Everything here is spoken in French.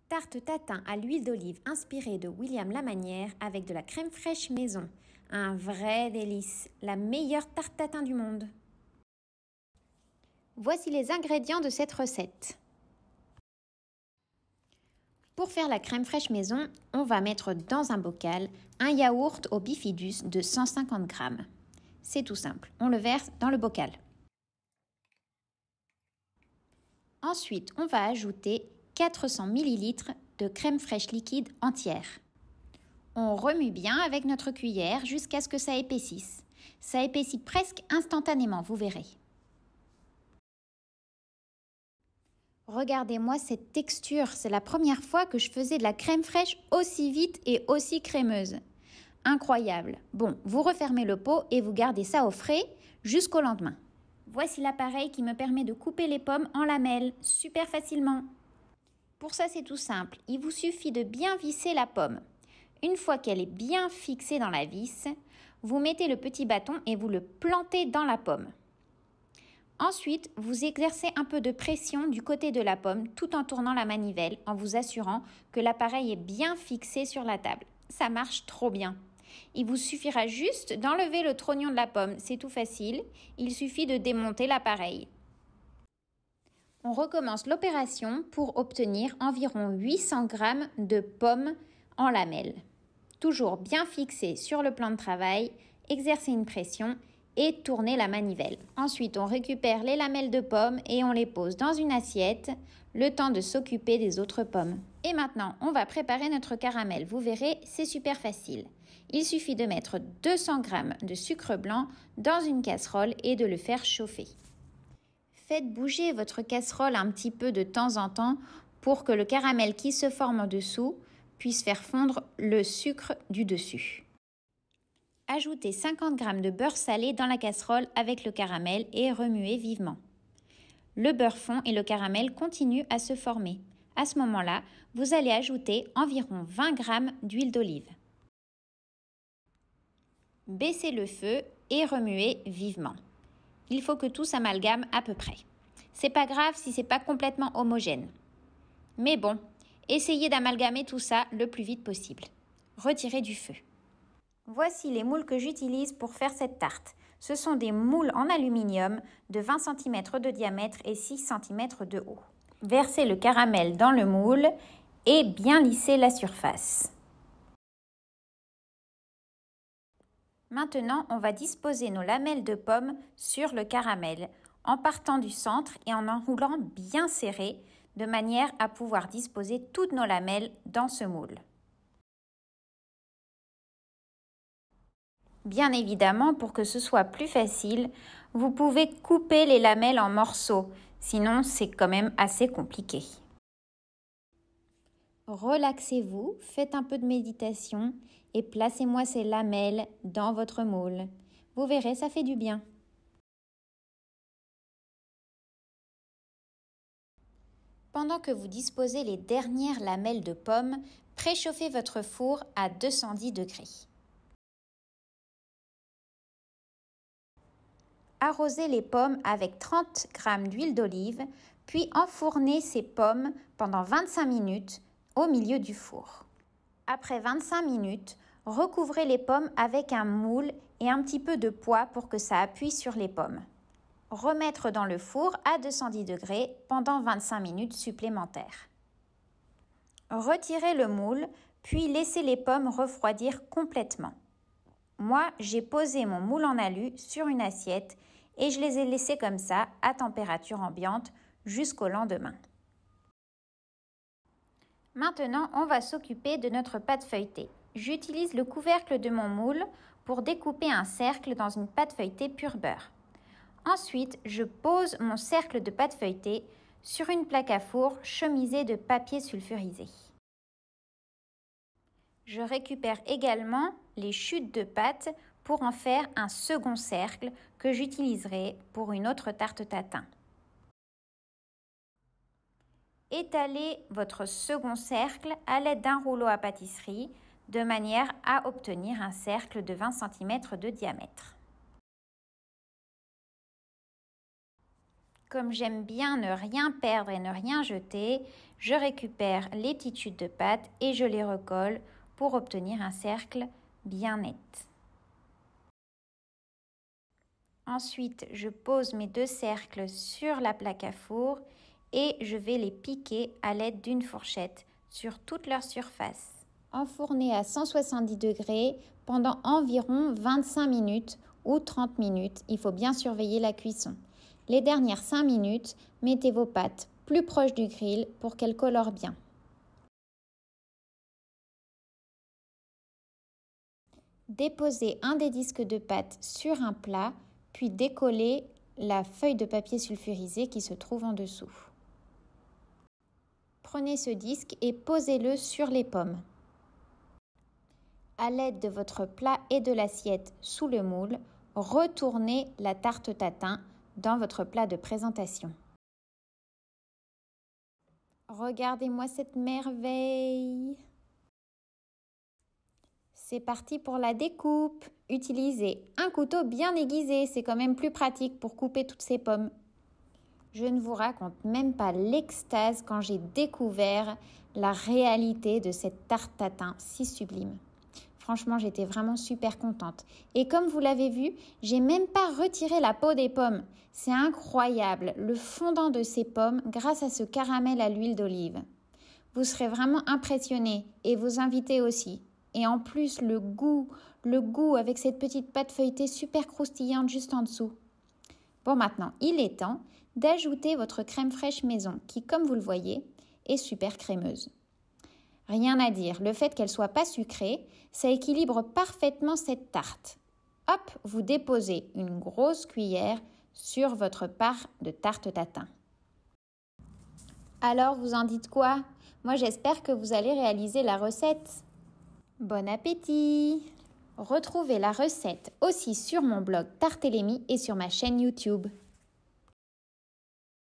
Tarte tatin à l'huile d'olive inspirée de William Lamanière avec de la crème fraîche maison. Un vrai délice, la meilleure tarte tatin du monde. Voici les ingrédients de cette recette. Pour faire la crème fraîche maison, on va mettre dans un bocal un yaourt au bifidus de 150 g. C'est tout simple, on le verse dans le bocal. Ensuite, on va ajouter 400 ml de crème fraîche liquide entière. On remue bien avec notre cuillère jusqu'à ce que ça épaississe. Ça épaissit presque instantanément, vous verrez. Regardez-moi cette texture, c'est la première fois que je faisais de la crème fraîche aussi vite et aussi crémeuse. Incroyable. Bon, vous refermez le pot et vous gardez ça au frais jusqu'au lendemain. Voici l'appareil qui me permet de couper les pommes en lamelles, super facilement. Pour ça, c'est tout simple. Il vous suffit de bien visser la pomme. Une fois qu'elle est bien fixée dans la vis, vous mettez le petit bâton et vous le plantez dans la pomme. Ensuite, vous exercez un peu de pression du côté de la pomme tout en tournant la manivelle en vous assurant que l'appareil est bien fixé sur la table. Ça marche trop bien. Il vous suffira juste d'enlever le trognon de la pomme, c'est tout facile. Il suffit de démonter l'appareil. On recommence l'opération pour obtenir environ 800 g de pommes en lamelles. Toujours bien fixé sur le plan de travail, exercer une pression et tourner la manivelle. Ensuite, on récupère les lamelles de pommes et on les pose dans une assiette, le temps de s'occuper des autres pommes. Et maintenant, on va préparer notre caramel. Vous verrez, c'est super facile. Il suffit de mettre 200 g de sucre blanc dans une casserole et de le faire chauffer. Faites bouger votre casserole un petit peu de temps en temps pour que le caramel qui se forme en dessous puisse faire fondre le sucre du dessus. Ajoutez 50 g de beurre salé dans la casserole avec le caramel et remuez vivement. Le beurre fond et le caramel continuent à se former. À ce moment-là, vous allez ajouter environ 20 g d'huile d'olive. Baissez le feu et remuez vivement. Il faut que tout s'amalgame à peu près. C'est pas grave si c'est pas complètement homogène. Mais bon, essayez d'amalgamer tout ça le plus vite possible. Retirez du feu. Voici les moules que j'utilise pour faire cette tarte. Ce sont des moules en aluminium de 20 cm de diamètre et 6 cm de haut. Versez le caramel dans le moule et bien lissez la surface. Maintenant, on va disposer nos lamelles de pommes sur le caramel en partant du centre et en enroulant bien serré de manière à pouvoir disposer toutes nos lamelles dans ce moule. Bien évidemment, pour que ce soit plus facile, vous pouvez couper les lamelles en morceaux, sinon c'est quand même assez compliqué. Relaxez-vous, faites un peu de méditation et placez-moi ces lamelles dans votre moule. Vous verrez, ça fait du bien. Pendant que vous disposez les dernières lamelles de pommes, préchauffez votre four à 210 degrés. Arrosez les pommes avec 30 g d'huile d'olive, puis enfournez ces pommes pendant 25 minutes au milieu du four. Après 25 minutes, recouvrez les pommes avec un moule et un petit peu de poids pour que ça appuie sur les pommes. Remettre dans le four à 210 degrés pendant 25 minutes supplémentaires. Retirez le moule, puis laissez les pommes refroidir complètement. Moi, j'ai posé mon moule en alu sur une assiette et je les ai laissés comme ça à température ambiante jusqu'au lendemain. Maintenant, on va s'occuper de notre pâte feuilletée. J'utilise le couvercle de mon moule pour découper un cercle dans une pâte feuilletée pur beurre. Ensuite, je pose mon cercle de pâte feuilletée sur une plaque à four chemisée de papier sulfurisé. Je récupère également les chutes de pâte pour en faire un second cercle que j'utiliserai pour une autre tarte tatin. Étalez votre second cercle à l'aide d'un rouleau à pâtisserie de manière à obtenir un cercle de 20 cm de diamètre. Comme j'aime bien ne rien perdre et ne rien jeter, je récupère les petites chutes de pâte et je les recolle pour obtenir un cercle bien net. Ensuite, je pose mes 2 cercles sur la plaque à four et je vais les piquer à l'aide d'une fourchette sur toute leur surface. Enfourner à 170 degrés pendant environ 25 minutes ou 30 minutes. Il faut bien surveiller la cuisson. Les dernières 5 minutes, mettez vos pâtes plus proches du grill pour qu'elles colorent bien. Déposez un des disques de pâte sur un plat, puis décollez la feuille de papier sulfurisé qui se trouve en dessous. Prenez ce disque et posez-le sur les pommes. À l'aide de votre plat et de l'assiette sous le moule, retournez la tarte tatin dans votre plat de présentation. Regardez-moi cette merveille! C'est parti pour la découpe. Utilisez un couteau bien aiguisé, c'est quand même plus pratique pour couper toutes ces pommes. Je ne vous raconte même pas l'extase quand j'ai découvert la réalité de cette tarte tatin si sublime. Franchement, j'étais vraiment super contente. Et comme vous l'avez vu, j'ai même pas retiré la peau des pommes. C'est incroyable, le fondant de ces pommes grâce à ce caramel à l'huile d'olive. Vous serez vraiment impressionnés et vos invités aussi. Et en plus, le goût avec cette petite pâte feuilletée super croustillante juste en dessous. Bon, maintenant, il est temps d'ajouter votre crème fraîche maison qui, comme vous le voyez, est super crémeuse. Rien à dire, le fait qu'elle soit pas sucrée, ça équilibre parfaitement cette tarte. Hop, vous déposez une grosse cuillère sur votre part de tarte tatin. Alors, vous en dites quoi? Moi, j'espère que vous allez réaliser la recette. Bon appétit! Retrouvez la recette aussi sur mon blog Tartelemi et sur ma chaîne YouTube.